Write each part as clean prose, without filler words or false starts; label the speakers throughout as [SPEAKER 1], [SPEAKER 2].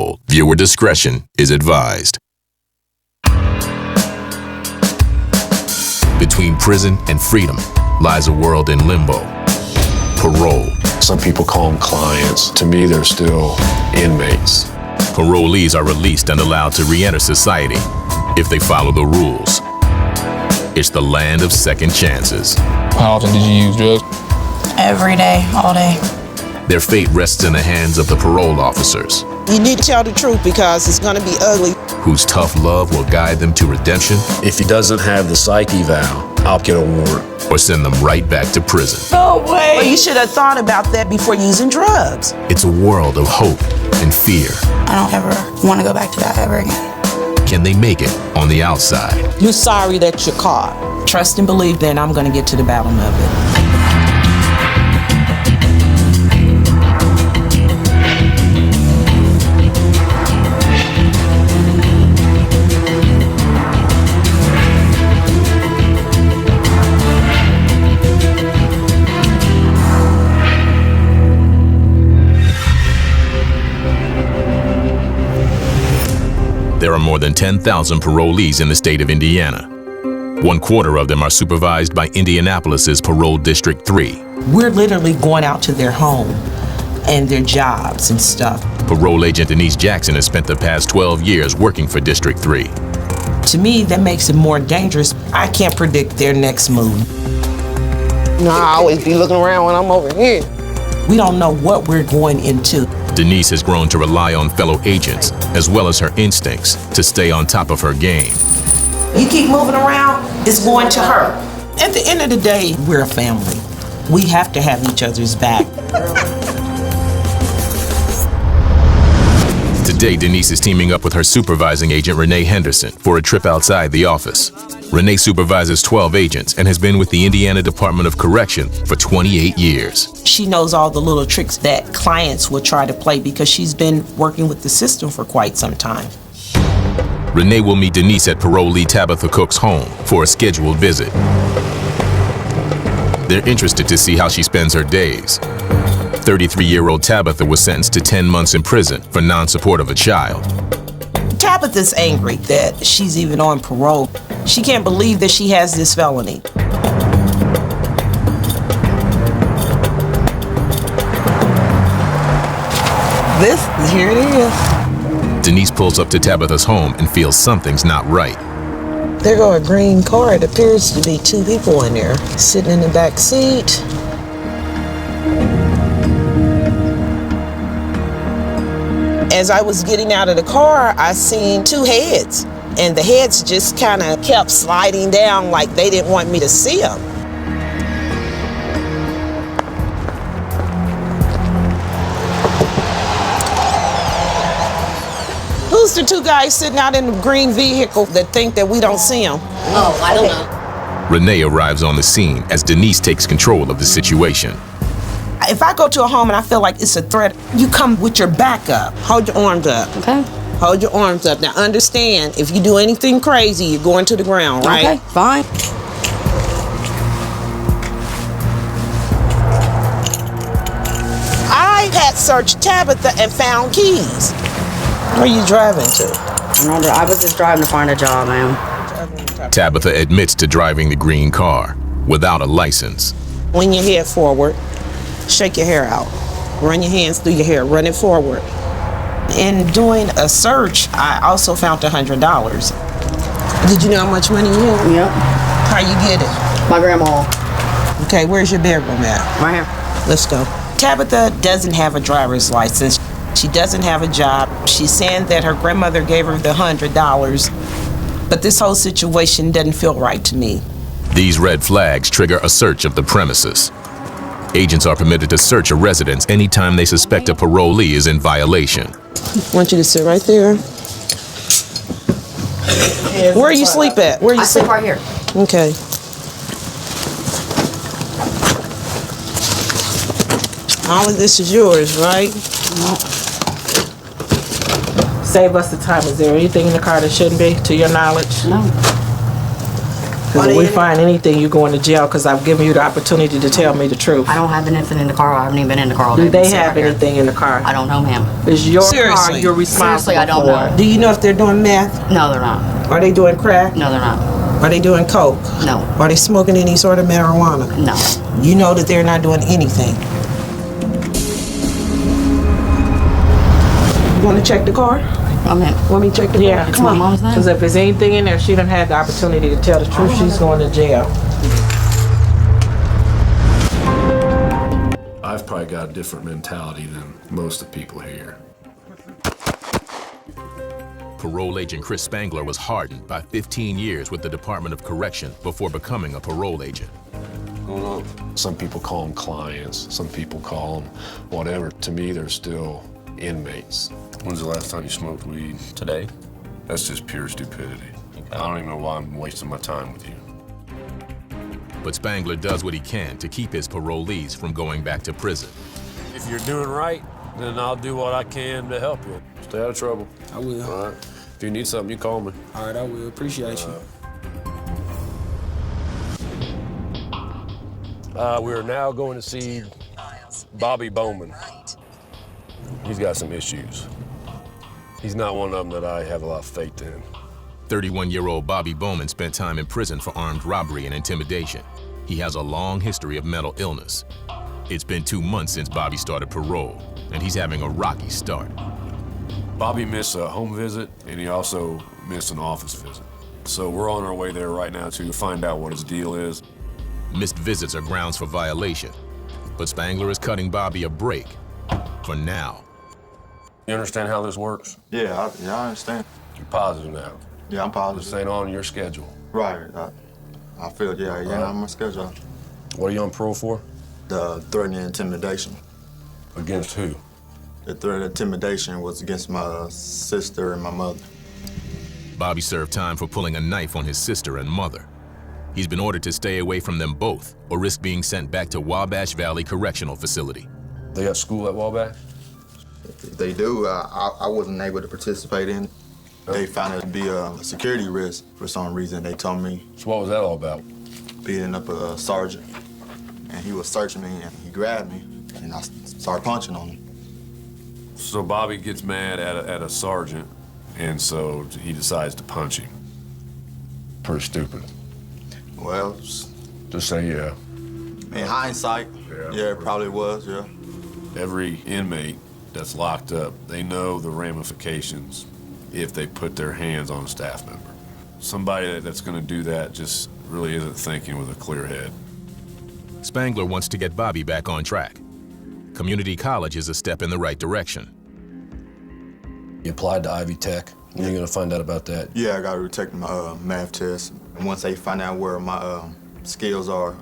[SPEAKER 1] parole. Viewer discretion is advised. Between prison and freedom lies a world in limbo. Parole.
[SPEAKER 2] Some people call them clients. To me, they're still inmates.
[SPEAKER 1] Parolees are released and allowed to re-enter society if they follow the rules. It's the land of second chances.
[SPEAKER 3] How often did you use drugs?
[SPEAKER 4] Every day, all day.
[SPEAKER 1] Their fate rests in the hands of the parole officers.
[SPEAKER 5] You need to tell the truth because it's going to be ugly.
[SPEAKER 1] Whose tough love will guide them to redemption.
[SPEAKER 2] If he doesn't have the psych eval, I'll get a warrant.
[SPEAKER 1] Or send them right back to prison.
[SPEAKER 4] No way!
[SPEAKER 5] Well, you should have thought about that before using drugs.
[SPEAKER 1] It's a world of hope and fear.
[SPEAKER 4] I don't ever want to go back to that ever again.
[SPEAKER 1] Can they make it on the outside?
[SPEAKER 5] You're sorry that you're caught.
[SPEAKER 6] Trust and believe that I'm going to get to the bottom of it.
[SPEAKER 1] There are more than 10,000 parolees in the state of Indiana. 1/4 of them are supervised by Indianapolis's Parole District 3.
[SPEAKER 6] We're literally going out to their home and their jobs and stuff.
[SPEAKER 1] Parole agent Denise Jackson has spent the past 12 years working for District 3.
[SPEAKER 6] To me, that makes it more dangerous. I can't predict their next move.
[SPEAKER 5] No, I always be looking around when I'm over here.
[SPEAKER 6] We don't know what we're going into.
[SPEAKER 1] Denise has grown to rely on fellow agents as well as her instincts to stay on top of her game.
[SPEAKER 6] You keep moving around, it's going to hurt. At the end of the day, we're a family. We have to have each other's back.
[SPEAKER 1] Today, Denise is teaming up with her supervising agent, Renee Henderson, for a trip outside the office. Renee supervises 12 agents and has been with the Indiana Department of Correction for 28 years.
[SPEAKER 6] She knows all the little tricks that clients will try to play because she's been working with the system for quite some time.
[SPEAKER 1] Renee will meet Denise at parolee Tabitha Cook's home for a scheduled visit. They're interested to see how she spends her days. 33-year-old Tabitha was sentenced to 10 months in prison for non-support of a child.
[SPEAKER 6] Tabitha's angry that she's even on parole. She can't believe that she has this felony.
[SPEAKER 5] Here it is.
[SPEAKER 1] Denise pulls up to Tabitha's home and feels something's not right.
[SPEAKER 5] There go a green car. It appears to be 2 people in there, sitting in the back seat. As I was getting out of the car, I seen 2 heads, and the heads just kind of kept sliding down like they didn't want me to see them. Who's the 2 guys sitting out in the green vehicle that think that we don't see them?
[SPEAKER 7] Oh, I don't know.
[SPEAKER 1] Renee arrives on the scene as Denise takes control of the situation.
[SPEAKER 6] If I go to a home and I feel like it's a threat, you come with your back up.
[SPEAKER 5] Hold your arms up.
[SPEAKER 7] Okay.
[SPEAKER 5] Hold your arms up. Now understand, if you do anything crazy, you're going to the ground, right?
[SPEAKER 7] Okay, fine.
[SPEAKER 5] I had searched Tabitha and found keys. Where are you driving to?
[SPEAKER 7] I was just driving to find a job, ma'am.
[SPEAKER 1] Tabitha admits to driving the green car without a license.
[SPEAKER 5] When you head forward, shake your hair out. Run your hands through your hair. Run it forward.
[SPEAKER 6] In doing a search, I also found $100.
[SPEAKER 5] Did you know how much money you had?
[SPEAKER 7] Yep.
[SPEAKER 5] How you get it?
[SPEAKER 7] My grandma.
[SPEAKER 5] Okay, where's your bedroom at?
[SPEAKER 7] Right here.
[SPEAKER 5] Let's go.
[SPEAKER 6] Tabitha doesn't have a driver's license. She doesn't have a job. She's saying that her grandmother gave her the $100, but this whole situation doesn't feel right to me.
[SPEAKER 1] These red flags trigger a search of the premises. Agents are permitted to search a residence anytime they suspect a parolee is in violation.
[SPEAKER 5] I want you to sit right there. Where you sleep at? Where you
[SPEAKER 7] I sleep right here.
[SPEAKER 5] Okay. All of this is yours, right?
[SPEAKER 6] Save us the time. Is there anything in the car that shouldn't be, to your knowledge?
[SPEAKER 7] No.
[SPEAKER 6] Because if we find anything, you're going to jail because I've given you the opportunity to tell me the truth.
[SPEAKER 7] I don't have anything in the car. I haven't even been in the car all day.
[SPEAKER 6] Do they
[SPEAKER 7] Sit
[SPEAKER 6] have
[SPEAKER 7] right here.
[SPEAKER 6] anything in the car?
[SPEAKER 7] I don't know, ma'am.
[SPEAKER 6] It's your car,
[SPEAKER 5] Seriously.
[SPEAKER 6] you're responsible
[SPEAKER 7] Seriously, I don't
[SPEAKER 6] for
[SPEAKER 7] know.
[SPEAKER 6] it.
[SPEAKER 5] Do you know if they're doing meth?
[SPEAKER 7] No, they're not.
[SPEAKER 5] Are they doing crack?
[SPEAKER 7] No, they're not.
[SPEAKER 5] Are they doing coke?
[SPEAKER 7] No.
[SPEAKER 5] Are they smoking any sort of marijuana?
[SPEAKER 7] No.
[SPEAKER 5] You know that they're not doing anything. You want to check the car?
[SPEAKER 7] I mean,
[SPEAKER 5] Want me to check the
[SPEAKER 6] Yeah,
[SPEAKER 5] car?
[SPEAKER 7] it's my mom's name.
[SPEAKER 6] Because if there's anything in there, she done had the opportunity to tell the truth, she's going to jail.
[SPEAKER 2] I've probably got a different mentality than most of the people here.
[SPEAKER 1] Parole agent Chris Spangler was hardened by 15 years with the Department of Correction before becoming a parole agent.
[SPEAKER 2] Some people call them clients, some people call them whatever. To me, they're still inmates. When's the last time you smoked weed?
[SPEAKER 8] Today?
[SPEAKER 2] That's just pure stupidity. I don't even know why I'm wasting my time with you.
[SPEAKER 1] But Spangler does what he can to keep his parolees from going back to prison.
[SPEAKER 9] If you're doing right, then I'll do what I can to help you.
[SPEAKER 2] Stay out of trouble.
[SPEAKER 10] I will.
[SPEAKER 2] All right. If you need something, you call me.
[SPEAKER 10] All right, I will. Appreciate you.
[SPEAKER 9] We're now going to see Bobby Bowman. He's got some issues. He's not one of them that I have a lot of faith in.
[SPEAKER 1] 31-year-old Bobby Bowman spent time in prison for armed robbery and intimidation. He has a long history of mental illness. It's been 2 months since Bobby started parole, and he's having a rocky start.
[SPEAKER 2] Bobby missed a home visit, and he also missed an office visit. So we're on our way there right now to find out what his deal is.
[SPEAKER 1] Missed visits are grounds for violation, but Spangler is cutting Bobby a break for now.
[SPEAKER 2] You understand how this works?
[SPEAKER 11] Yeah, I understand.
[SPEAKER 2] You're positive now.
[SPEAKER 11] Yeah, I'm
[SPEAKER 2] This
[SPEAKER 11] positive.
[SPEAKER 2] ain't on your schedule.
[SPEAKER 11] Right. I feel, yeah, on my schedule.
[SPEAKER 2] What are you on parole for?
[SPEAKER 11] The threat and intimidation.
[SPEAKER 2] Against who?
[SPEAKER 11] The threat and intimidation was against my sister and my mother.
[SPEAKER 1] Bobby served time for pulling a knife on his sister and mother. He's been ordered to stay away from them both or risk being sent back to Wabash Valley Correctional Facility.
[SPEAKER 2] They got school at Wabash?
[SPEAKER 11] If they do, I wasn't able to participate in it. They found it to be a security risk for some reason. They told me.
[SPEAKER 2] So what was that all about?
[SPEAKER 11] Beating up a sergeant. And he was searching me and he grabbed me and I started punching on him.
[SPEAKER 2] So Bobby gets mad at a sergeant, and so he decides to punch him. Pretty stupid.
[SPEAKER 11] Well,
[SPEAKER 2] Just say yeah.
[SPEAKER 11] in hindsight, yeah, it probably was, yeah.
[SPEAKER 2] Every inmate that's locked up, they know the ramifications if they put their hands on a staff member. Somebody that's going to do that just really isn't thinking with a clear head.
[SPEAKER 1] Spangler wants to get Bobby back on track. Community college is a step in the right direction.
[SPEAKER 2] You applied to Ivy Tech. When are you going to find out about that?
[SPEAKER 11] Yeah, I got to retake my math test. And once they find out where my skills are,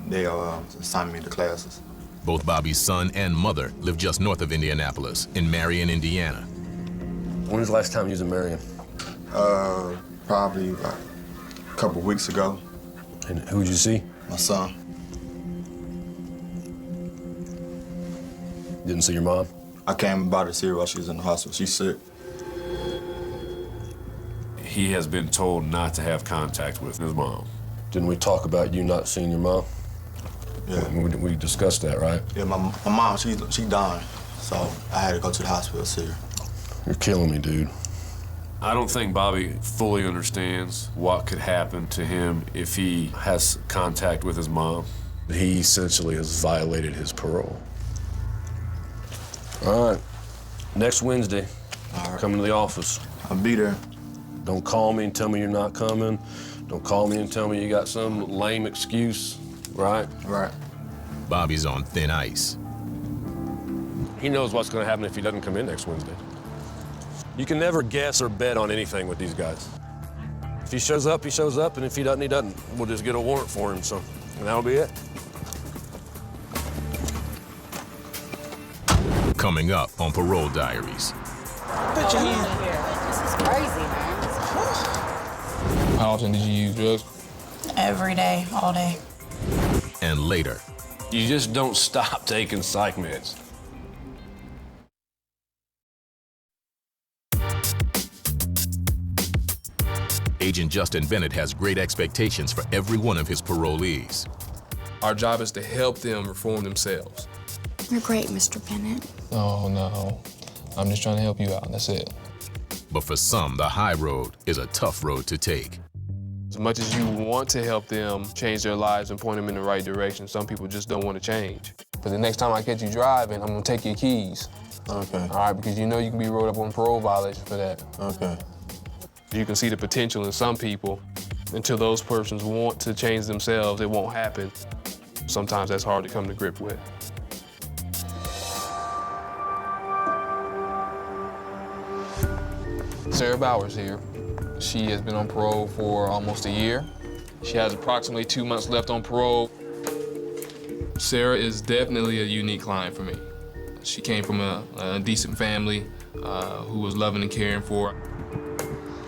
[SPEAKER 11] they'll assign me to classes.
[SPEAKER 1] Both Bobby's son and mother live just north of Indianapolis, in Marion, Indiana.
[SPEAKER 2] When was the last time you was in Marion?
[SPEAKER 11] Probably a couple weeks ago.
[SPEAKER 2] And who did you see?
[SPEAKER 11] My son.
[SPEAKER 2] Didn't see your mom?
[SPEAKER 11] I came by to see her while she was in the hospital. She's sick.
[SPEAKER 2] He has been told not to have contact with his mom. Didn't we talk about you not seeing your mom?
[SPEAKER 11] Yeah.
[SPEAKER 2] We discussed that, right?
[SPEAKER 11] Yeah, my mom, she dying. So I had to go to the hospital to see her.
[SPEAKER 2] You're killing me, dude. I don't think Bobby fully understands what could happen to him if he has contact with his mom. He essentially has violated his parole. All right, next Wednesday, come to the office.
[SPEAKER 11] I'll be there.
[SPEAKER 2] Don't call me and tell me you're not coming. Don't call me and tell me you got some lame excuse, right?
[SPEAKER 11] Right.
[SPEAKER 1] Bobby's on thin ice.
[SPEAKER 9] He knows what's going to happen if he doesn't come in next Wednesday. You can never guess or bet on anything with these guys. If he shows up, he shows up, and if he doesn't, he doesn't. We'll just get a warrant for him, so, and that'll be it.
[SPEAKER 1] Coming up on Parole Diaries.
[SPEAKER 5] Put your hand.
[SPEAKER 7] This is crazy, man.
[SPEAKER 3] How often did you use drugs?
[SPEAKER 4] Every day, all day.
[SPEAKER 1] And later,
[SPEAKER 9] You just don't stop taking psych meds.
[SPEAKER 1] Agent Justin Bennett has great expectations for every one of his parolees.
[SPEAKER 3] Our job is to help them reform themselves.
[SPEAKER 4] You're great, Mr. Bennett.
[SPEAKER 3] Oh, no. I'm just trying to help you out, that's it.
[SPEAKER 1] But for some, the high road is a tough road to take.
[SPEAKER 3] As much as you want to help them change their lives and point them in the right direction, some people just don't want to change. But the next time I catch you driving, I'm gonna take your keys.
[SPEAKER 2] Okay.
[SPEAKER 3] All right, because you know you can be rolled up on parole violation for that.
[SPEAKER 2] Okay.
[SPEAKER 3] You can see the potential in some people. Until those persons want to change themselves, it won't happen. Sometimes that's hard to come to grip with. Sarah Bowers here. She has been on parole for almost a year. She has approximately 2 months left on parole. Sarah is definitely a unique client for me. She came from a decent family who was loving and caring for her.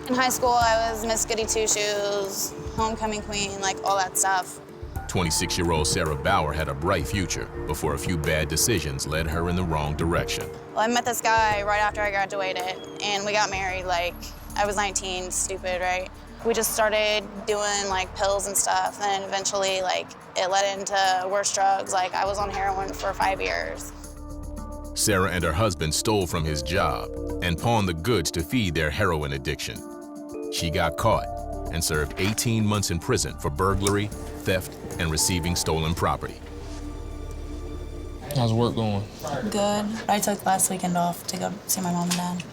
[SPEAKER 4] In high school, I was Miss Goody Two-Shoes, homecoming queen, like all that stuff.
[SPEAKER 1] 26-year-old Sarah Bauer had a bright future before a few bad decisions led her in the wrong direction.
[SPEAKER 4] Well, I met this guy right after I graduated, and we got married. Like, I was 19, stupid, right? We just started doing like pills and stuff, and eventually, like, it led into worse drugs. Like, I was on heroin for 5 years.
[SPEAKER 1] Sarah and her husband stole from his job and pawned the goods to feed their heroin addiction. She got caught and served 18 months in prison for burglary, theft, and receiving stolen property.
[SPEAKER 3] How's work going?
[SPEAKER 4] Good. I took last weekend off to go see my mom and dad.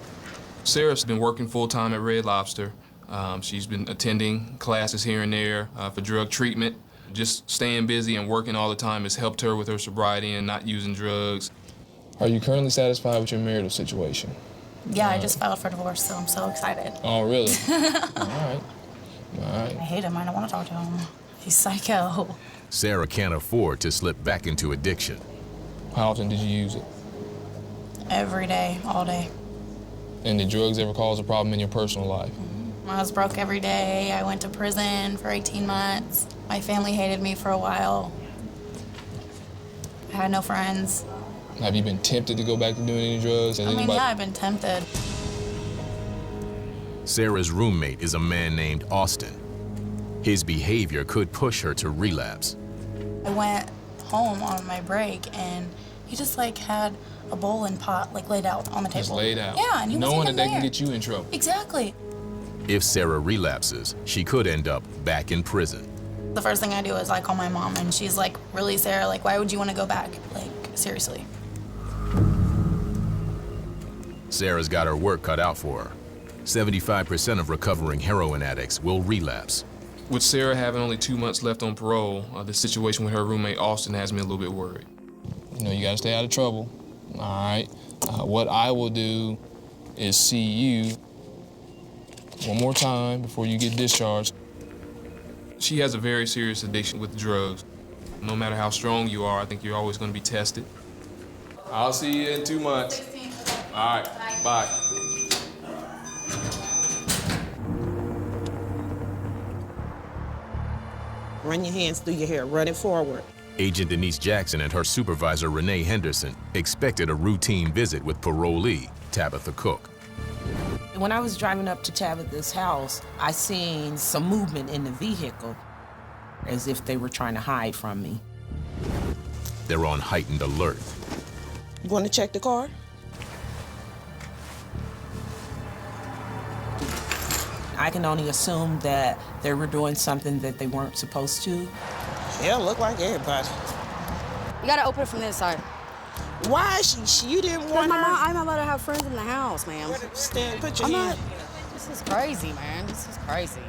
[SPEAKER 3] Sarah's been working full-time at Red Lobster. She's been attending classes here and there for drug treatment. Just staying busy and working all the time has helped her with her sobriety and not using drugs. Are you currently satisfied with your marital situation?
[SPEAKER 4] Yeah, I just filed for divorce, so I'm so excited.
[SPEAKER 3] Oh, really? All right. All right.
[SPEAKER 4] I hate him. I don't want to talk to him. He's psycho.
[SPEAKER 1] Sarah can't afford to slip back into addiction.
[SPEAKER 3] How often did you use it?
[SPEAKER 4] Every day, all day.
[SPEAKER 3] And did drugs ever cause a problem in your personal life?
[SPEAKER 4] I was broke every day. I went to prison for 18 months. My family hated me for a while. I had no friends.
[SPEAKER 3] Have you been tempted to go back to doing any drugs?
[SPEAKER 4] Yeah, I've been tempted.
[SPEAKER 1] Sarah's roommate is a man named Austin. His behavior could push her to relapse.
[SPEAKER 4] I went home on my break, and he just like had a bowl and pot like laid out on the table.
[SPEAKER 3] Just laid out.
[SPEAKER 4] Yeah, and he
[SPEAKER 3] knowing
[SPEAKER 4] wasn't
[SPEAKER 3] that
[SPEAKER 4] even
[SPEAKER 3] they
[SPEAKER 4] there.
[SPEAKER 3] can get you in trouble.
[SPEAKER 4] Exactly.
[SPEAKER 1] If Sarah relapses, she could end up back in prison.
[SPEAKER 4] The first thing I do is I call my mom, and she's like, "Really, Sarah? Like, why would you want to go back? Like, seriously."
[SPEAKER 1] Sarah's got her work cut out for her. 75% of recovering heroin addicts will relapse.
[SPEAKER 3] With Sarah having only 2 months left on parole, the situation with her roommate Austin has me a little bit worried. You know, you gotta stay out of trouble, all right? What I will do is see you one more time before you get discharged. She has a very serious addiction with drugs. No matter how strong you are, I think you're always gonna be tested. I'll see you in 2 months. All right, bye.
[SPEAKER 5] Run your hands through your hair, run it forward.
[SPEAKER 1] Agent Denise Jackson and her supervisor, Renee Henderson, expected a routine visit with parolee Tabitha Cook.
[SPEAKER 6] When I was driving up to Tabitha's house, I seen some movement in the vehicle, as if they were trying to hide from me.
[SPEAKER 1] They're on heightened alert.
[SPEAKER 5] You want to check the car?
[SPEAKER 6] I can only assume that they were doing something that they weren't supposed to.
[SPEAKER 5] Yeah, look like everybody.
[SPEAKER 7] You gotta open it from the inside.
[SPEAKER 5] Why you didn't want her?
[SPEAKER 7] I'm not allowed to have friends in the house, ma'am.
[SPEAKER 5] Stand, put your
[SPEAKER 7] I'm
[SPEAKER 5] hand.
[SPEAKER 7] not. This is crazy, man. This is crazy.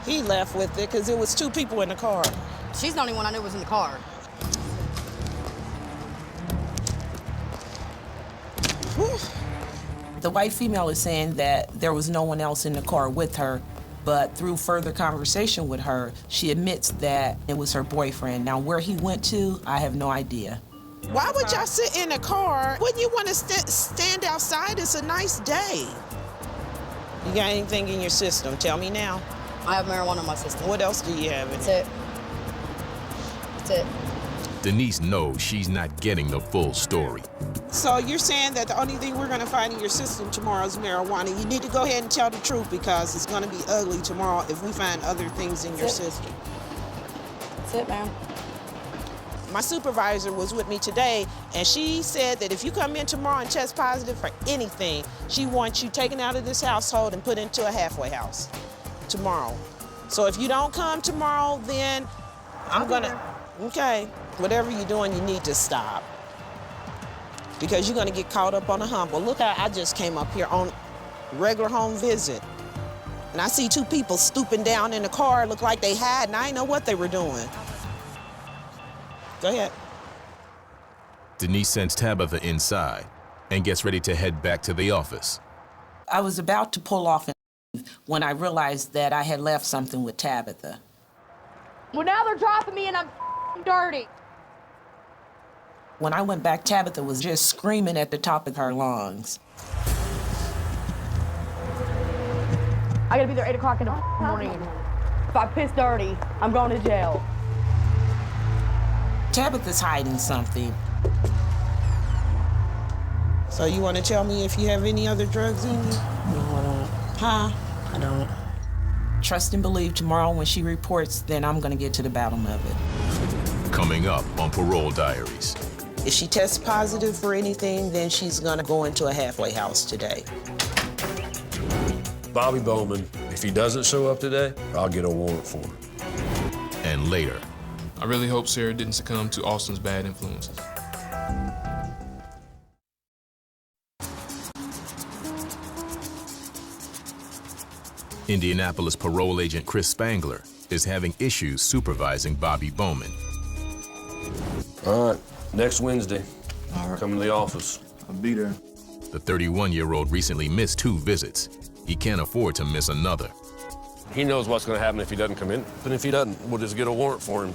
[SPEAKER 5] He left with it because there was 2 people in the car.
[SPEAKER 7] She's the only one I knew was in the car.
[SPEAKER 5] Whew.
[SPEAKER 6] The white female is saying that there was no one else in the car with her, but through further conversation with her, she admits that it was her boyfriend. Now, where he went to, I have no idea.
[SPEAKER 5] Why would y'all sit in a car? Wouldn't you want to stand outside? It's a nice day. You got anything in your system? Tell me now.
[SPEAKER 7] I have marijuana in my system.
[SPEAKER 5] What else do you have in
[SPEAKER 7] That's
[SPEAKER 5] it?
[SPEAKER 7] it. That's it.
[SPEAKER 1] Denise knows she's not getting the full story.
[SPEAKER 5] So you're saying that the only thing we're gonna find in your system tomorrow is marijuana. You need to go ahead and tell the truth because it's gonna be ugly tomorrow if we find other things in your system.
[SPEAKER 7] That's it, ma'am.
[SPEAKER 5] My supervisor was with me today, and she said that if you come in tomorrow and test positive for anything, she wants you taken out of this household and put into a halfway house tomorrow. So if you don't come tomorrow, then I'm gonna, okay, whatever you're doing, you need to stop. Because you're gonna get caught up on a humble. Look how I just came up here on regular home visit. And I see two people stooping down in the car, look like they hiding. I didn't know what they were doing. Go ahead.
[SPEAKER 1] Denise sends Tabitha inside and gets ready to head back to the office.
[SPEAKER 6] I was about to pull off and leave when I realized that I had left something with Tabitha.
[SPEAKER 7] Well, now they're dropping me and I'm dirty.
[SPEAKER 6] When I went back, Tabitha was just screaming at the top of her lungs.
[SPEAKER 7] I gotta be there 8 o'clock in the morning. If I piss dirty, I'm going to jail.
[SPEAKER 6] Tabitha's hiding something.
[SPEAKER 5] So you want to tell me if you have any other drugs in you?
[SPEAKER 6] No, I don't.
[SPEAKER 5] Huh?
[SPEAKER 6] I don't. Trust and believe tomorrow when she reports, then I'm gonna get to the bottom of it.
[SPEAKER 1] Coming up on Parole Diaries.
[SPEAKER 5] If she tests positive for anything, then she's gonna go into a halfway house today.
[SPEAKER 9] Bobby Bowman, if he doesn't show up today, I'll get a warrant for him.
[SPEAKER 1] And later.
[SPEAKER 3] I really hope Sarah didn't succumb to Austin's bad influences.
[SPEAKER 1] Indianapolis parole agent Chris Spangler is having issues supervising Bobby Bowman.
[SPEAKER 9] All right, next Wednesday, come to the office.
[SPEAKER 11] I'll be there.
[SPEAKER 1] The 31-year-old recently missed 2 visits. He can't afford to miss another.
[SPEAKER 9] He knows what's going to happen if he doesn't come in. And if he doesn't, we'll just get a warrant for him,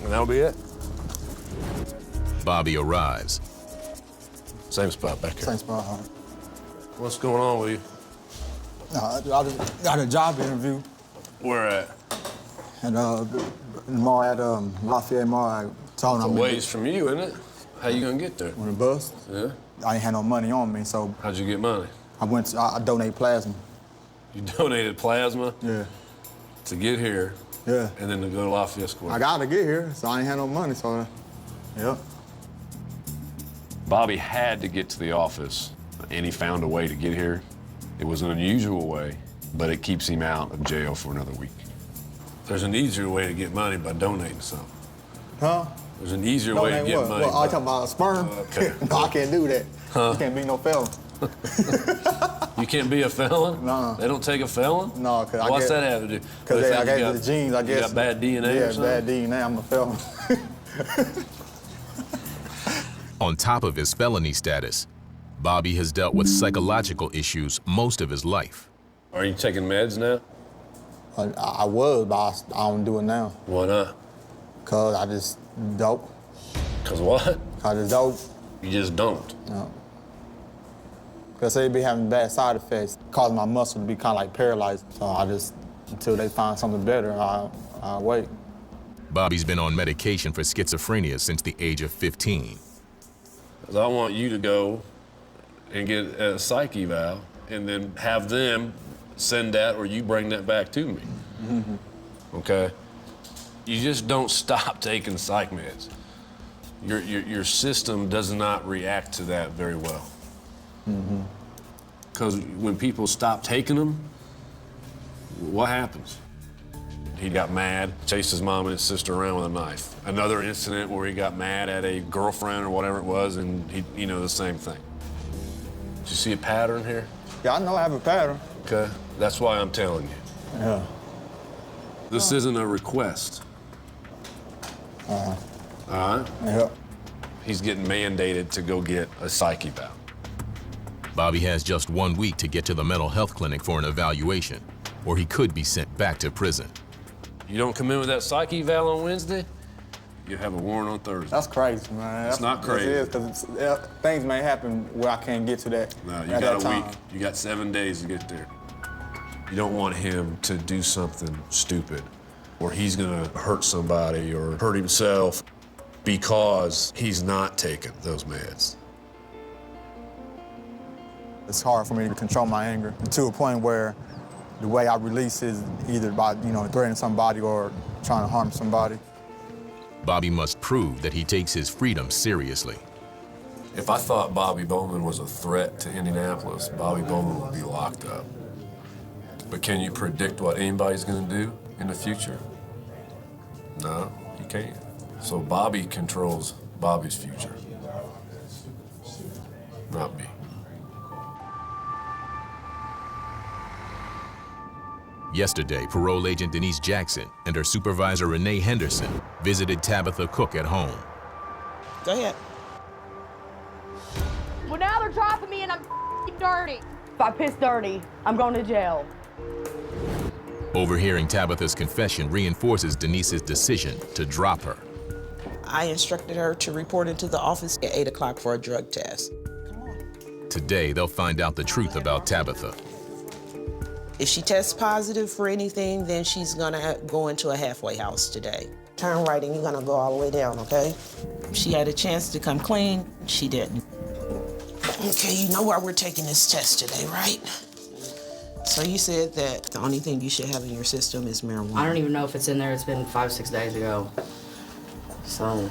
[SPEAKER 9] and that'll be it.
[SPEAKER 1] Bobby arrives.
[SPEAKER 9] Same spot back here.
[SPEAKER 8] Same spot, huh?
[SPEAKER 9] What's going on with you?
[SPEAKER 8] I just got a job interview.
[SPEAKER 9] Where at?
[SPEAKER 8] And the mall at Lafayette Mall. I told
[SPEAKER 9] It's
[SPEAKER 8] him
[SPEAKER 9] a ways from you, isn't it? How you gonna get there?
[SPEAKER 8] on the bus.
[SPEAKER 9] Yeah.
[SPEAKER 8] I ain't had no money on me, so
[SPEAKER 9] How'd you get money?
[SPEAKER 8] I donate plasma.
[SPEAKER 9] You donated plasma
[SPEAKER 8] Yeah,
[SPEAKER 9] to get here,
[SPEAKER 8] yeah.
[SPEAKER 9] and then to go to Lafayette Square.
[SPEAKER 8] I gotta get here, so I ain't had no money, so yeah.
[SPEAKER 2] Bobby had to get to the office, and he found a way to get here. It was an unusual way, but it keeps him out of jail for another week.
[SPEAKER 9] There's an easier way to get money by donating something.
[SPEAKER 8] Huh?
[SPEAKER 9] There's an easier way to
[SPEAKER 8] Donate
[SPEAKER 9] get
[SPEAKER 8] what?
[SPEAKER 9] money.
[SPEAKER 8] Well, I talking about sperm.
[SPEAKER 9] Okay.
[SPEAKER 8] No, I can't do that.
[SPEAKER 9] Huh?
[SPEAKER 8] You can't be no felon.
[SPEAKER 9] You can't be a felon?
[SPEAKER 8] No.
[SPEAKER 9] They don't take a felon?
[SPEAKER 8] No, because I
[SPEAKER 9] What's
[SPEAKER 8] get,
[SPEAKER 9] that have to do?
[SPEAKER 8] Because
[SPEAKER 9] They
[SPEAKER 8] I
[SPEAKER 9] think
[SPEAKER 8] gave
[SPEAKER 9] you
[SPEAKER 8] you the genes, I guess.
[SPEAKER 9] You got bad DNA
[SPEAKER 8] yeah,
[SPEAKER 9] or something?
[SPEAKER 8] bad DNA, I'm a felon.
[SPEAKER 1] On top of his felony status, Bobby has dealt with psychological issues most of his life.
[SPEAKER 9] Are you taking meds now?
[SPEAKER 8] I was, but I don't do it now.
[SPEAKER 9] Why not?
[SPEAKER 8] Because I just dope.
[SPEAKER 9] Because what?
[SPEAKER 8] I just dope.
[SPEAKER 9] You just don't.
[SPEAKER 8] No. Because they be having bad side effects, causing my muscle to be kind of like paralyzed. So I just, until they find something better, I'll wait.
[SPEAKER 1] Bobby's been on medication for schizophrenia since the age of 15.
[SPEAKER 9] 'Cause I want you to go and get a psych eval and then have them send that or you bring that back to me. Mm-hmm. Okay? You just don't stop taking psych meds. Your system does not react to that very well. Because when people stop taking them, what happens? He got mad, chased his mom and his sister around with a knife. Another incident where he got mad at a girlfriend or whatever it was, and he, the same thing. Do you see a pattern here?
[SPEAKER 8] Yeah, I know I have a pattern.
[SPEAKER 9] Okay, that's why I'm telling you.
[SPEAKER 8] Yeah.
[SPEAKER 9] This isn't a request. All right?
[SPEAKER 8] Yeah.
[SPEAKER 9] He's getting mandated to go get a psych eval.
[SPEAKER 1] Bobby has just 1 week to get to the mental health clinic for an evaluation, or he could be sent back to prison.
[SPEAKER 9] You don't come in with that psych eval on Wednesday, you have a warrant on Thursday.
[SPEAKER 8] That's crazy, man.
[SPEAKER 9] It's not crazy.
[SPEAKER 8] It is, because things may happen where I can't get to that.
[SPEAKER 9] No, you
[SPEAKER 8] at
[SPEAKER 9] got
[SPEAKER 8] that
[SPEAKER 9] a
[SPEAKER 8] time.
[SPEAKER 9] week. You got 7 days to get there. You don't want him to do something stupid, or he's gonna hurt somebody or hurt himself.
[SPEAKER 2] because he's not taking those meds.
[SPEAKER 8] It's hard for me to control my anger to a point where the way I release is either by, threatening somebody or trying to harm somebody.
[SPEAKER 1] Bobby must prove that he takes his freedom seriously.
[SPEAKER 2] If I thought Bobby Bowman was a threat to Indianapolis, Bobby Bowman would be locked up. But can you predict what anybody's going to do in the future? No, you can't. So Bobby controls Bobby's future, not me.
[SPEAKER 1] Yesterday, parole agent Denise Jackson and her supervisor Renee Henderson visited Tabitha Cook at home.
[SPEAKER 5] Go ahead.
[SPEAKER 7] Well, now they're dropping me and I'm dirty. If I piss dirty, I'm going to jail.
[SPEAKER 1] Overhearing Tabitha's confession reinforces Denise's decision to drop her.
[SPEAKER 5] I instructed her to report into the office at 8 o'clock for a drug test.
[SPEAKER 1] Today, they'll find out the truth about Tabitha.
[SPEAKER 5] If she tests positive for anything, then she's gonna go into a halfway house today. Turn right and you're gonna go all the way down, okay? She had a chance to come clean, she didn't. Okay, you know why we're taking this test today, right? So you said that the only thing you should have in your system is marijuana.
[SPEAKER 10] I don't even know if it's in there. It's been 5-6 days ago. So.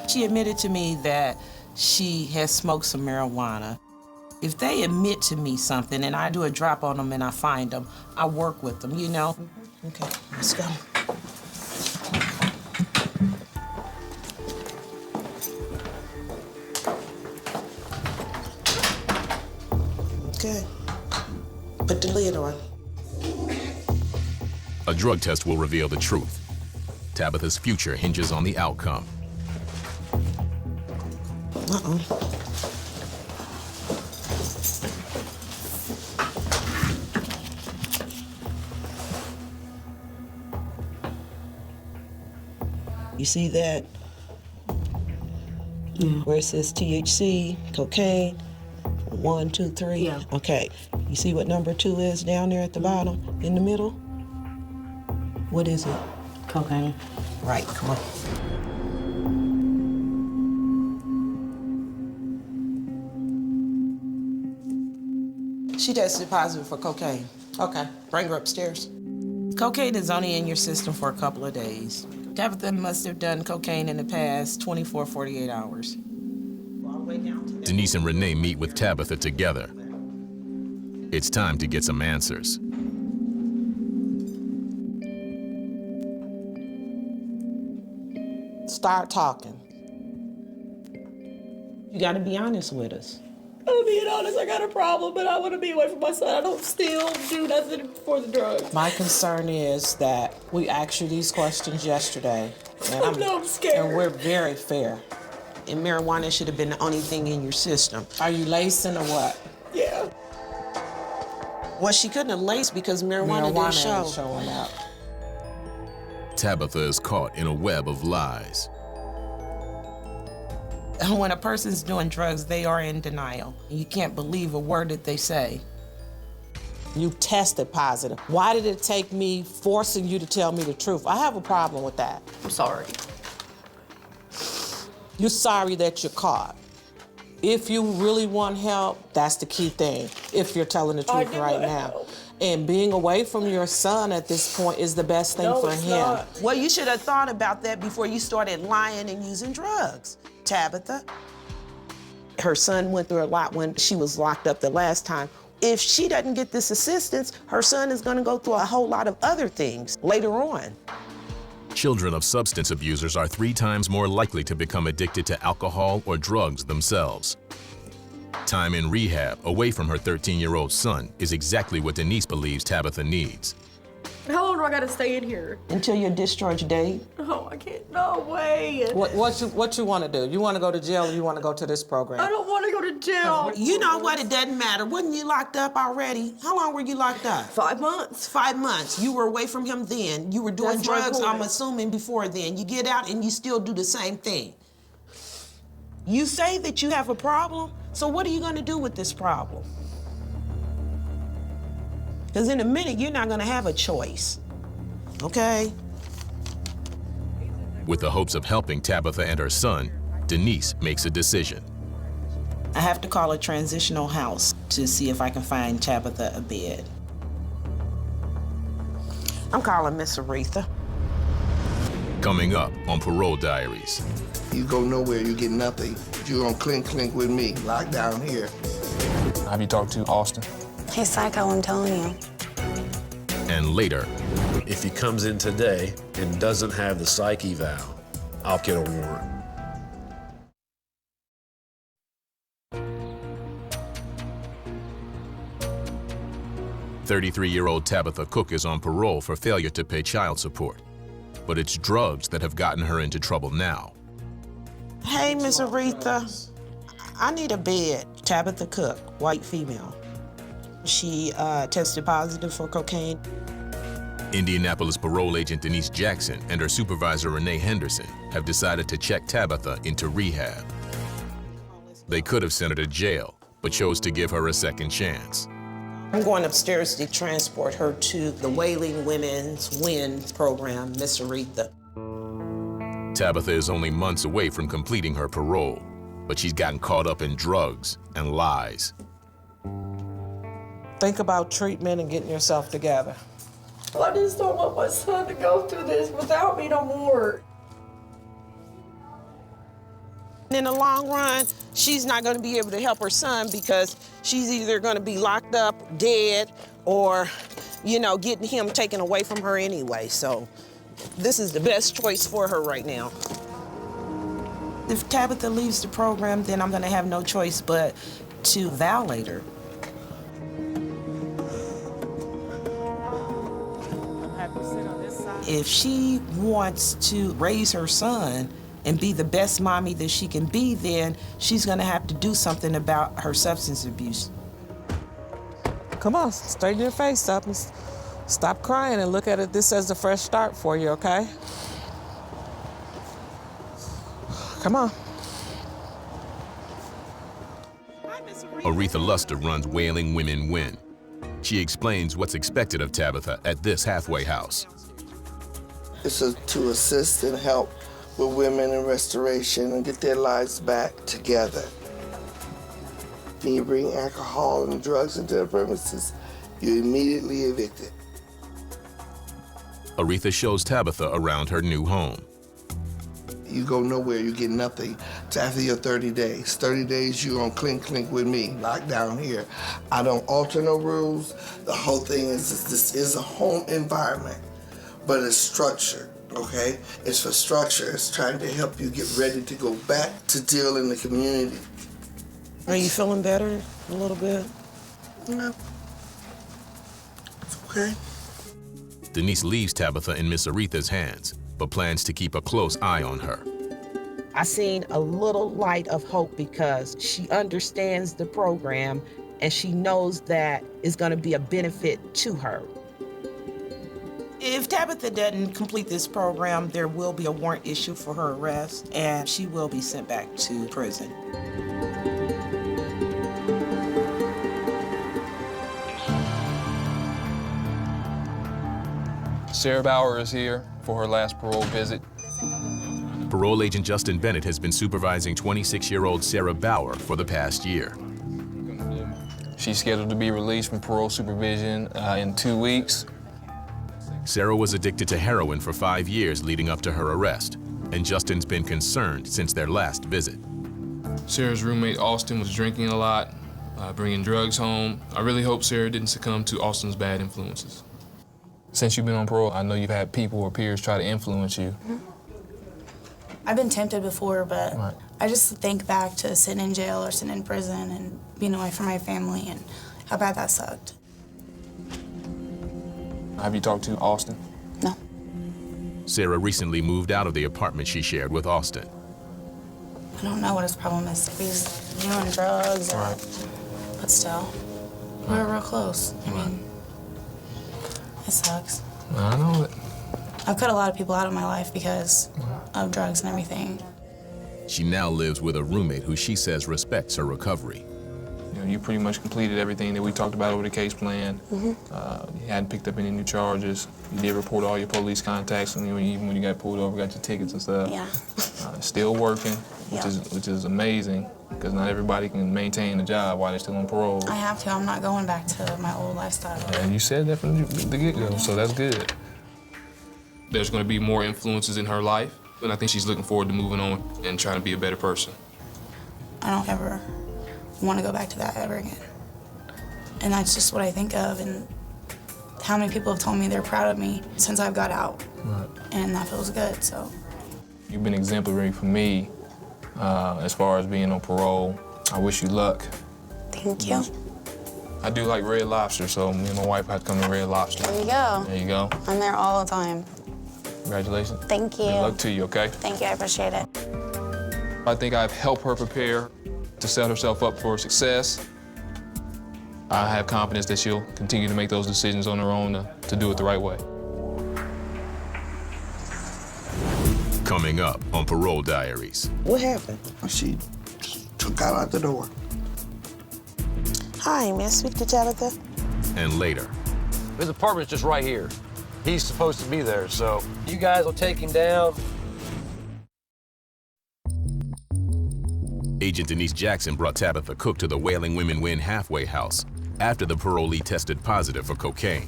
[SPEAKER 6] She admitted to me that she has smoked some marijuana. If they admit to me something and I do a drop on them and I find them, I work with them,
[SPEAKER 5] Okay, let's go. Okay, put the lid on.
[SPEAKER 1] A drug test will reveal the truth. Tabitha's future hinges on the outcome.
[SPEAKER 5] You see that?
[SPEAKER 10] Yeah.
[SPEAKER 5] Where it says THC, cocaine, 1, 2, 3?
[SPEAKER 10] Yeah.
[SPEAKER 5] Okay. You see what number 2 is down there at the bottom, in the middle? What is it?
[SPEAKER 10] Cocaine.
[SPEAKER 5] Right, come on. She tested positive for cocaine. Okay, bring her upstairs.
[SPEAKER 6] Cocaine is only in your system for a couple of days. Tabitha must have done cocaine in the past 24, 48 hours.
[SPEAKER 1] Denise and Renee meet with Tabitha together. It's time to get some answers.
[SPEAKER 5] Start talking. You gotta be honest with us.
[SPEAKER 7] I'm being honest, I got a problem, but I want to be away from my son. I don't still do nothing for the drugs.
[SPEAKER 5] My concern is that we asked you these questions yesterday. And
[SPEAKER 7] I'm scared.
[SPEAKER 5] And we're very fair. And marijuana should have been the only thing in your system. Are you lacing or what?
[SPEAKER 7] Yeah.
[SPEAKER 5] Well, she couldn't have laced because marijuana didn't show.
[SPEAKER 6] ain't showing up.
[SPEAKER 1] Tabitha is caught in a web of lies.
[SPEAKER 6] When a person's doing drugs, they are in denial. You can't believe a word that they say.
[SPEAKER 5] You tested positive. Why did it take me forcing you to tell me the truth? I have a problem with that.
[SPEAKER 7] I'm sorry.
[SPEAKER 5] You're sorry that you're caught. If you really want help, that's the key thing, if you're telling the truth right now.
[SPEAKER 7] Help.
[SPEAKER 5] And being away from your son at this point is the best thing for him.
[SPEAKER 7] Not.
[SPEAKER 5] Well, you should have thought about that before you started lying and using drugs, Tabitha. Her son went through a lot when she was locked up the last time. If she doesn't get this assistance, her son is gonna go through a whole lot of other things later on.
[SPEAKER 1] Children of substance abusers are 3 times more likely to become addicted to alcohol or drugs themselves. Time in rehab, away from her 13-year-old son, is exactly what Denise believes Tabitha needs.
[SPEAKER 7] How long do I gotta stay in here?
[SPEAKER 5] Until your discharge date.
[SPEAKER 7] Oh, I can't, no way.
[SPEAKER 5] What you want to do? You want to go to jail or you want to go to this program?
[SPEAKER 7] I don't want to go to jail.
[SPEAKER 5] You know what? It doesn't matter. Wasn't you locked up already? How long were you locked up?
[SPEAKER 7] 5 months.
[SPEAKER 5] 5 months. You were away from him then. You were doing
[SPEAKER 7] That's my
[SPEAKER 5] drugs,
[SPEAKER 7] point.
[SPEAKER 5] I'm assuming, before then. You get out and you still do the same thing. You say that you have a problem, so what are you going to do with this problem? Because in a minute, you're not going to have a choice, okay?
[SPEAKER 1] With the hopes of helping Tabitha and her son, Denise makes a decision.
[SPEAKER 6] I have to call a transitional house to see if I can find Tabitha a bed.
[SPEAKER 5] I'm calling Miss Aretha.
[SPEAKER 1] Coming up on Parole Diaries.
[SPEAKER 12] You go nowhere, you get nothing. You're gonna clink with me, locked down here.
[SPEAKER 3] Have you talked to Austin?
[SPEAKER 4] He's psycho, I'm telling you.
[SPEAKER 1] And later,
[SPEAKER 9] If he comes in today and doesn't have the psych eval, I'll get a warrant.
[SPEAKER 1] .33-year-old Tabitha Cook is on parole for failure to pay child support. But it's drugs that have gotten her into trouble now.
[SPEAKER 5] Hey, Miss Aretha. I need a bed. Tabitha Cook, white female. She tested positive for cocaine.
[SPEAKER 1] Indianapolis parole agent Denise Jackson and her supervisor Renee Henderson have decided to check Tabitha into rehab. They could have sent her to jail, but chose to give her a second chance.
[SPEAKER 5] I'm going upstairs to transport her to the Wailing Women's WIN program, Miss Aretha.
[SPEAKER 1] Tabitha is only months away from completing her parole, but she's gotten caught up in drugs and lies.
[SPEAKER 5] Think about treatment and getting yourself together.
[SPEAKER 7] I just don't want my son to go through this without me no more.
[SPEAKER 5] In the long run, she's not going to be able to help her son because she's either going to be locked up, dead, or, you know, getting him taken away from her anyway. So this is the best choice for her right now.
[SPEAKER 6] If Tabitha leaves the program, then I'm going to have no choice but to violate her. If she wants to raise her son and be the best mommy that she can be, then she's gonna have to do something about her substance abuse.
[SPEAKER 5] Come on, straighten your face up and stop crying and look at it this as a fresh start for you, okay? Come on.
[SPEAKER 1] Aretha Luster runs Wailing Women WIN. She explains what's expected of Tabitha at this halfway house.
[SPEAKER 12] It's to assist and help with women in restoration and get their lives back together. When you bring alcohol and drugs into the premises, you're immediately evicted.
[SPEAKER 1] Aretha shows Tabitha around her new home.
[SPEAKER 12] You go nowhere, you get nothing. It's after your 30 days. 30 days, you're gonna clink with me, locked down here. I don't alter no rules. The whole thing is this is a home environment, but it's structured, okay? It's for structure. It's trying to help you get ready to go back to deal in the community.
[SPEAKER 5] Are you feeling better a little bit?
[SPEAKER 12] No. It's okay.
[SPEAKER 1] Denise leaves Tabitha in Miss Aretha's hands, but plans to keep a close eye on her.
[SPEAKER 5] I seen a little light of hope because she understands the program and she knows that it's gonna be a benefit to her.
[SPEAKER 6] If Tabitha doesn't complete this program, there will be a warrant issued for her arrest, and she will be sent back to prison.
[SPEAKER 3] Sarah Bauer is here for her last parole visit.
[SPEAKER 1] Parole agent Justin Bennett has been supervising 26-year-old Sarah Bauer for the past year.
[SPEAKER 3] She's scheduled to be released from parole supervision in 2 weeks.
[SPEAKER 1] Sarah was addicted to heroin for 5 years leading up to her arrest, and Justin's been concerned since their last visit.
[SPEAKER 3] Sarah's roommate Austin was drinking a lot, bringing drugs home. I really hope Sarah didn't succumb to Austin's bad influences. Since you've been on parole, I know you've had people or peers try to influence you.
[SPEAKER 4] Mm-hmm. I've been tempted before, but
[SPEAKER 3] Right.
[SPEAKER 4] I just think back to sitting in jail or sitting in prison and being away from my family and how bad that sucked.
[SPEAKER 3] Have you talked to Austin?
[SPEAKER 4] No.
[SPEAKER 1] Sarah recently moved out of the apartment she shared with Austin.
[SPEAKER 4] I don't know what his problem is. If he's doing drugs, or, but still, we're real close. I mean, it sucks.
[SPEAKER 3] I know it.
[SPEAKER 4] I've cut a lot of people out of my life because of drugs and everything.
[SPEAKER 1] She now lives with a roommate who she says respects her recovery.
[SPEAKER 3] You pretty much completed everything that we talked about over the case plan. You hadn't picked up any new charges. You did report all your police contacts, and even when you got pulled over, got your tickets and stuff.
[SPEAKER 4] Yeah.
[SPEAKER 3] Still working, which is amazing, because not everybody can maintain a job while they're still on parole.
[SPEAKER 4] I have to. I'm not going back to my old lifestyle.
[SPEAKER 3] And you said that from the get-go, so that's good. There's going to be more influences in her life, and I think she's looking forward to moving on and trying to be a better person.
[SPEAKER 4] I don't ever want to go back to that ever again. And that's just what I think of, and how many people have told me they're proud of me since I've got out.
[SPEAKER 3] Right.
[SPEAKER 4] And that feels good, so.
[SPEAKER 3] You've been exemplary for me as far as being on parole. I wish you luck.
[SPEAKER 4] Thank you.
[SPEAKER 3] I do like Red Lobster, so me and my wife had to come to Red Lobster.
[SPEAKER 4] There you go.
[SPEAKER 3] There you go.
[SPEAKER 4] I'm there all the time.
[SPEAKER 3] Congratulations.
[SPEAKER 4] Thank you.
[SPEAKER 3] Good luck to you, okay?
[SPEAKER 4] Thank you, I appreciate it.
[SPEAKER 3] I think I've helped her prepare to set herself up for success. I have confidence that she'll continue to make those decisions on her own to do it the right way.
[SPEAKER 1] Coming up on Parole Diaries.
[SPEAKER 12] What happened? She took out the door.
[SPEAKER 5] Hi, may I speak to Tabitha?
[SPEAKER 1] And later.
[SPEAKER 9] His apartment's just right here. He's supposed to be there, so you guys will take him down.
[SPEAKER 1] Agent Denise Jackson brought Tabitha Cook to the Wailing Women Win halfway house after the parolee tested positive for cocaine.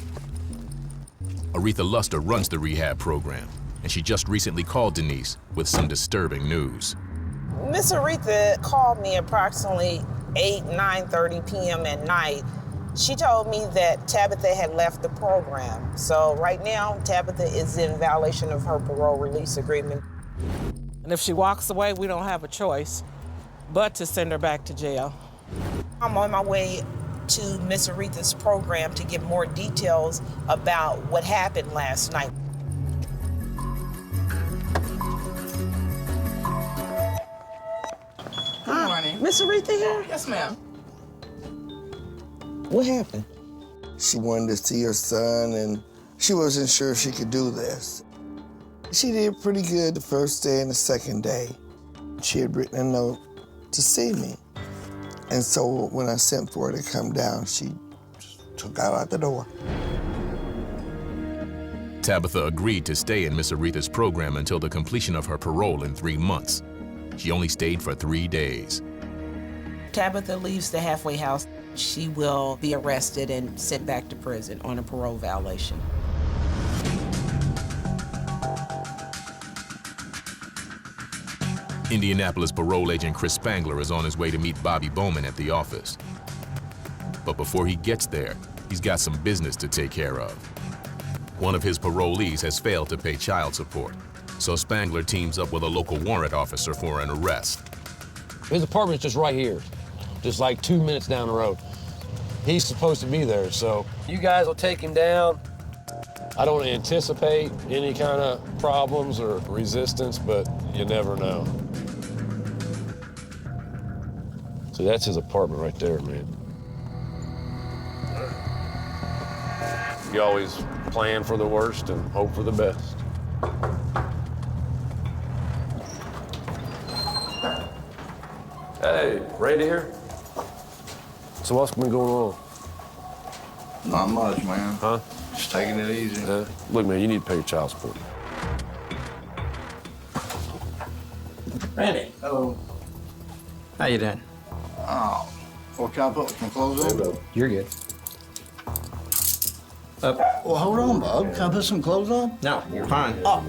[SPEAKER 1] Aretha Luster runs the rehab program, and she just recently called Denise with some disturbing news.
[SPEAKER 5] Miss Aretha called me approximately 9:30 p.m. at night. She told me that Tabitha had left the program. So right now, Tabitha is in violation of her parole release agreement. And if she walks away, we don't have a choice but to send her back to jail. I'm on my way to Miss Aretha's program to get more details about what happened last night.
[SPEAKER 6] Good morning.
[SPEAKER 5] Miss Aretha here?
[SPEAKER 6] Yes, ma'am.
[SPEAKER 5] What happened?
[SPEAKER 12] She wanted to see her son, and she wasn't sure if she could do this. She did pretty good the first day and the second day. She had written a note to see me. And so when I sent for her to come down, she took out the door.
[SPEAKER 1] Tabitha agreed to stay in Miss Aretha's program until the completion of her parole in 3 months. She only stayed for 3 days.
[SPEAKER 6] Tabitha leaves the halfway house. She will be arrested and sent back to prison on a parole violation.
[SPEAKER 1] Indianapolis parole agent Chris Spangler is on his way to meet Bobby Bowman at the office. But before he gets there, he's got some business to take care of. One of his parolees has failed to pay child support, so Spangler teams up with a local warrant officer for an arrest.
[SPEAKER 9] His apartment's just right here, just like 2 minutes down the road. He's supposed to be there, so you guys will take him down. I don't anticipate any kind of problems or resistance, but you never know. So that's his apartment right there, man. You always plan for the worst and hope for the best. Hey, Randy here? So what's been going on?
[SPEAKER 13] Not much, man.
[SPEAKER 9] Huh?
[SPEAKER 13] Just taking it easy.
[SPEAKER 9] Look, man, you need to pay your child support.
[SPEAKER 13] Randy. Hello.
[SPEAKER 14] How you doing?
[SPEAKER 13] Oh, well, can I put some clothes on?
[SPEAKER 14] You're good.
[SPEAKER 13] Well, hold on, Bob. Can I put some clothes on?
[SPEAKER 14] No, you're fine.
[SPEAKER 13] Oh,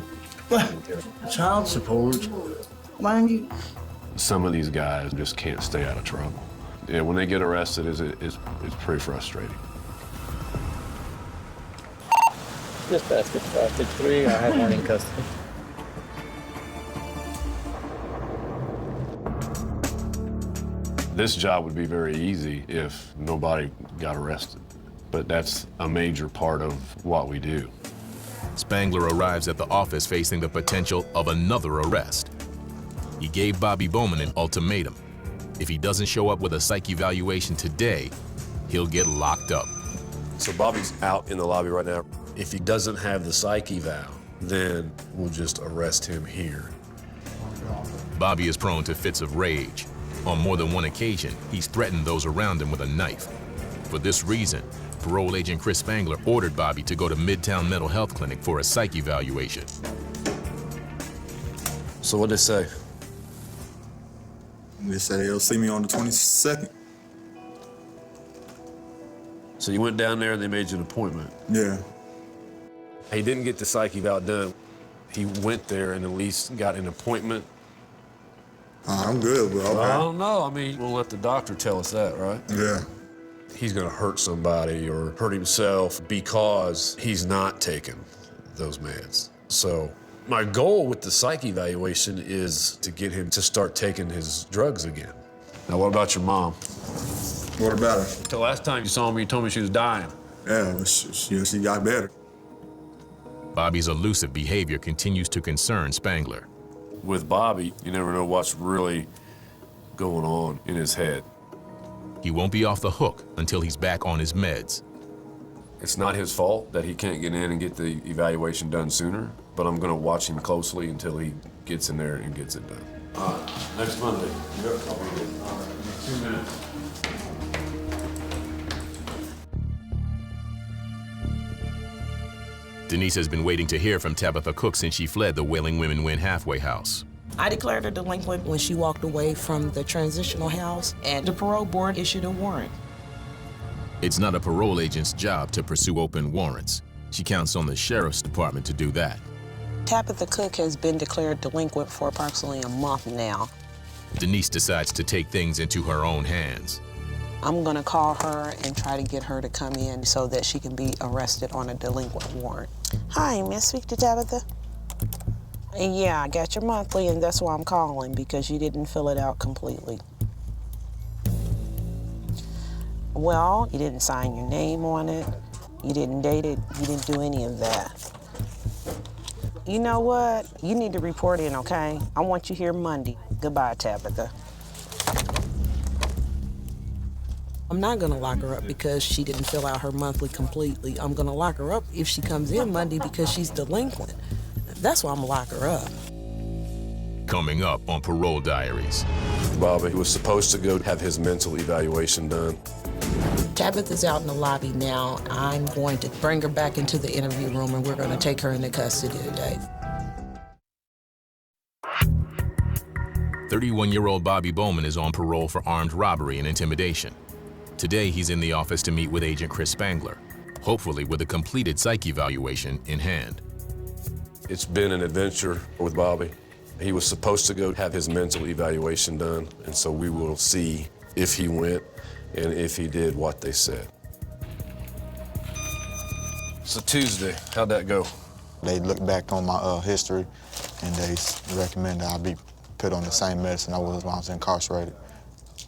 [SPEAKER 13] child support. Man, you...
[SPEAKER 9] Some of these guys just can't stay out of trouble. Yeah, when they get arrested, it's pretty frustrating.
[SPEAKER 14] Just past 55, 53, I have one in custody.
[SPEAKER 9] This job would be very easy if nobody got arrested, but that's a major part of what we do.
[SPEAKER 1] Spangler arrives at the office facing the potential of another arrest. He gave Bobby Bowman an ultimatum. If he doesn't show up with a psych evaluation today, he'll get locked up.
[SPEAKER 2] So Bobby's out in the lobby right now. If he doesn't have the psych eval, then we'll just arrest him here.
[SPEAKER 1] Bobby is prone to fits of rage. On more than one occasion, he's threatened those around him with a knife. For this reason, parole agent Chris Spangler ordered Bobby to go to Midtown Mental Health Clinic for a psych evaluation.
[SPEAKER 9] So what'd they say?
[SPEAKER 11] They said they'll see me on the 22nd.
[SPEAKER 9] So you went down there and they made you an appointment?
[SPEAKER 11] Yeah.
[SPEAKER 9] He didn't get the psych eval done. He went there and at least got an appointment.
[SPEAKER 11] I'm good, bro. Okay.
[SPEAKER 9] I don't know. I mean, we'll let the doctor tell us that, right?
[SPEAKER 11] Yeah.
[SPEAKER 9] He's gonna hurt somebody or hurt himself because he's not taking those meds. So my goal with the psych evaluation is to get him to start taking his drugs again. Now, what about your mom?
[SPEAKER 11] What about her?
[SPEAKER 9] The last time you saw me, you told me she was dying.
[SPEAKER 11] Yeah, well, she got better.
[SPEAKER 1] Bobby's elusive behavior continues to concern Spangler.
[SPEAKER 2] With Bobby, you never know what's really going on in his head.
[SPEAKER 1] He won't be off the hook until he's back on his meds.
[SPEAKER 2] It's not his fault that he can't get in and get the evaluation done sooner, but I'm gonna watch him closely until he gets in there and gets it done. Next Monday. Yep, I'll be here. All right, give me 2 minutes.
[SPEAKER 1] Denise has been waiting to hear from Tabitha Cook since she fled the Wailing Women Win halfway house.
[SPEAKER 6] I declared her delinquent when she walked away from the transitional house, and the parole board issued a warrant.
[SPEAKER 1] It's not a parole agent's job to pursue open warrants. She counts on the sheriff's department to do that.
[SPEAKER 6] Tabitha Cook has been declared delinquent for approximately a month now.
[SPEAKER 1] Denise decides to take things into her own hands.
[SPEAKER 6] I'm gonna call her and try to get her to come in so that she can be arrested on a delinquent warrant. Hi, may I speak to Tabitha? Yeah, I got your monthly, and that's why I'm calling, because you didn't fill it out completely. Well, you didn't sign your name on it, you didn't date it, you didn't do any of that. You know what? You need to report in, okay? I want you here Monday. Goodbye, Tabitha. I'm not gonna lock her up because she didn't fill out her monthly completely. I'm gonna lock her up if she comes in Monday because she's delinquent. That's why I'm gonna lock her up.
[SPEAKER 1] Coming up on Parole Diaries.
[SPEAKER 9] Bobby was supposed to go have his mental evaluation done.
[SPEAKER 6] Tabitha's out in the lobby now. I'm going to bring her back into the interview room and we're gonna take her into custody today.
[SPEAKER 1] 31-year-old Bobby Bowman is on parole for armed robbery and intimidation. Today, he's in the office to meet with Agent Chris Spangler, hopefully with a completed psych evaluation in hand.
[SPEAKER 9] It's been an adventure with Bobby. He was supposed to go have his mental evaluation done, and so we will see if he went and if he did what they said. So Tuesday, how'd that go?
[SPEAKER 8] They looked back on my history, and they recommended I be put on the same medicine I was when I was incarcerated,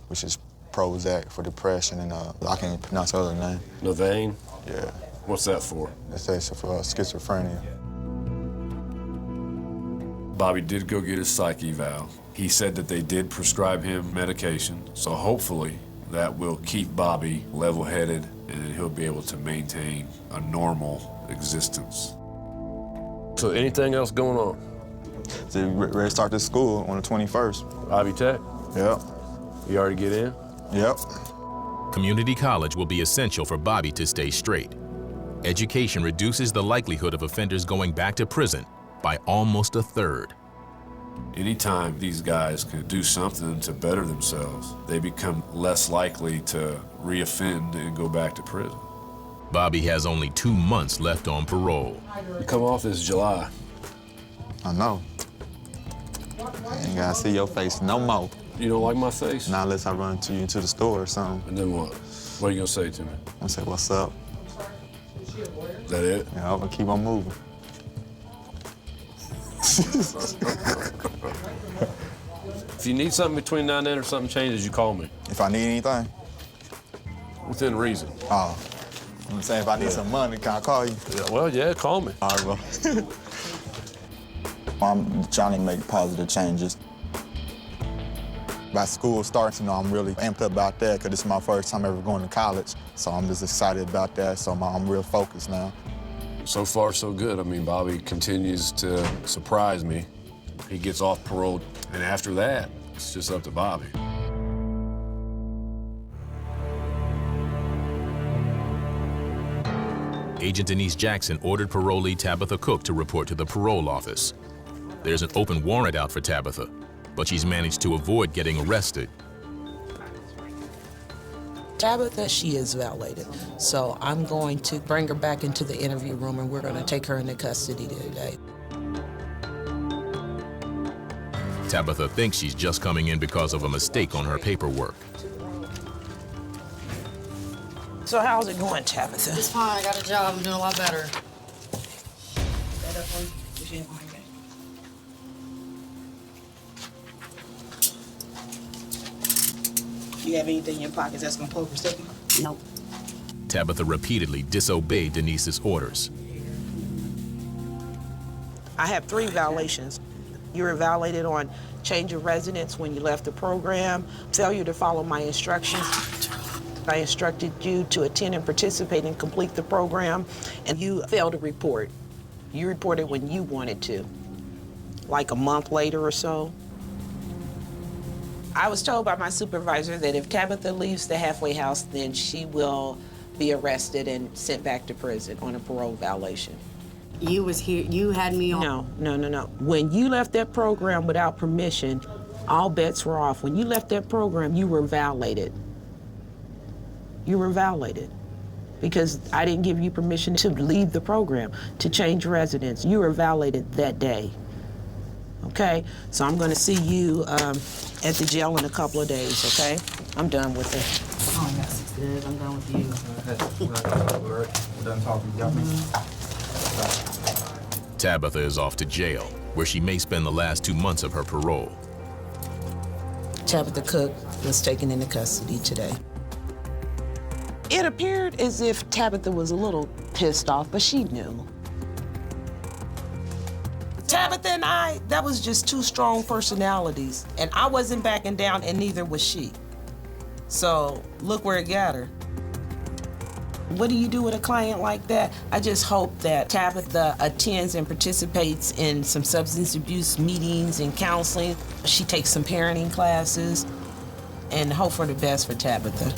[SPEAKER 8] which is Prozac for depression, and I can't even pronounce the other name.
[SPEAKER 9] Novain?
[SPEAKER 8] Yeah.
[SPEAKER 9] What's that for?
[SPEAKER 8] It's for schizophrenia.
[SPEAKER 2] Bobby did go get his psych eval. He said that they did prescribe him medication, so hopefully that will keep Bobby level-headed and he'll be able to maintain a normal existence.
[SPEAKER 9] So anything else going on?
[SPEAKER 8] So ready to start this school on the 21st.
[SPEAKER 9] Ivy Tech?
[SPEAKER 8] Yep.
[SPEAKER 9] You already get in?
[SPEAKER 8] Yep.
[SPEAKER 1] Community college will be essential for Bobby to stay straight. Education reduces the likelihood of offenders going back to prison by almost a third.
[SPEAKER 2] Anytime these guys can do something to better themselves, they become less likely to reoffend and go back to prison.
[SPEAKER 1] Bobby has only 2 months left on parole.
[SPEAKER 9] You come off this July.
[SPEAKER 8] I know. I ain't gotta see your face no more.
[SPEAKER 9] You don't like my face?
[SPEAKER 8] Not unless I run into you into the store or something.
[SPEAKER 9] And then what? What are you gonna say to me?
[SPEAKER 8] I'm gonna say, what's up?
[SPEAKER 9] Is that it?
[SPEAKER 8] Yeah, I'm gonna keep on moving.
[SPEAKER 9] If you need something between now and then or something changes, you call me.
[SPEAKER 8] If I need anything?
[SPEAKER 9] Within reason.
[SPEAKER 8] Oh. I'm saying if I need some money, can I call you?
[SPEAKER 9] Yeah, well, yeah, call me.
[SPEAKER 8] All right, well. I'm trying to make positive changes. By school starts, I'm really amped up about that because this is my first time ever going to college. So I'm just excited about that, so I'm real focused now.
[SPEAKER 9] So far, so good. I mean, Bobby continues to surprise me. He gets off parole, and after that, it's just up to Bobby.
[SPEAKER 1] Agent Denise Jackson ordered parolee Tabitha Cook to report to the parole office. There's an open warrant out for Tabitha, but she's managed to avoid getting arrested.
[SPEAKER 6] Tabitha, she is violated. So I'm going to bring her back into the interview room and we're going to take her into custody today.
[SPEAKER 1] Tabitha thinks she's just coming in because of a mistake on her paperwork.
[SPEAKER 6] So how's it going, Tabitha?
[SPEAKER 10] It's fine. I got a job. I'm doing a lot better.
[SPEAKER 6] You have anything in your pockets that's gonna pull for sticking?
[SPEAKER 10] Nope.
[SPEAKER 1] Tabitha repeatedly disobeyed Denise's orders.
[SPEAKER 6] I have 3 violations. You were violated on change of residence when you left the program, failure to follow my instructions. I instructed you to attend and participate and complete the program, and you failed to report. You reported when you wanted to, like a month later or so. I was told by my supervisor that if Tabitha leaves the halfway house, then she will be arrested and sent back to prison on a parole violation.
[SPEAKER 10] You was here, you had me on.
[SPEAKER 6] No. When you left that program without permission, all bets were off. When you left that program, you were violated. You were violated because I didn't give you permission to leave the program, to change residence. You were violated that day. Okay, so I'm gonna see you at the jail in a couple of days, okay? I'm done with it.
[SPEAKER 10] Oh, I got 60 days. I'm done with you.
[SPEAKER 15] We're done talking. You got me?
[SPEAKER 1] Tabitha is off to jail, where she may spend the last 2 months of her parole.
[SPEAKER 6] Tabitha Cook was taken into custody today. It appeared as if Tabitha was a little pissed off, but she knew. Tabitha and I, that was just 2 strong personalities, and I wasn't backing down, and neither was she. So look where it got her. What do you do with a client like that? I just hope that Tabitha attends and participates in some substance abuse meetings and counseling. She takes some parenting classes, and hope for the best for Tabitha.